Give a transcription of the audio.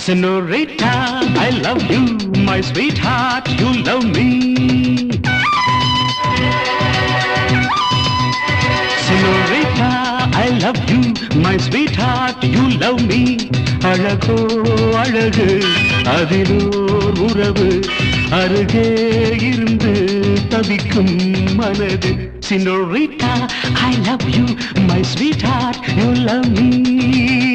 Senorita, I love you, my sweetheart, you love me. Senorita, I love you, my sweetheart, you love me. அழகோ அழகு அதிலோர் உறவு அருகே இருந்து தவிக்கும் மனது. Senorita, I love you, my sweetheart, you love me.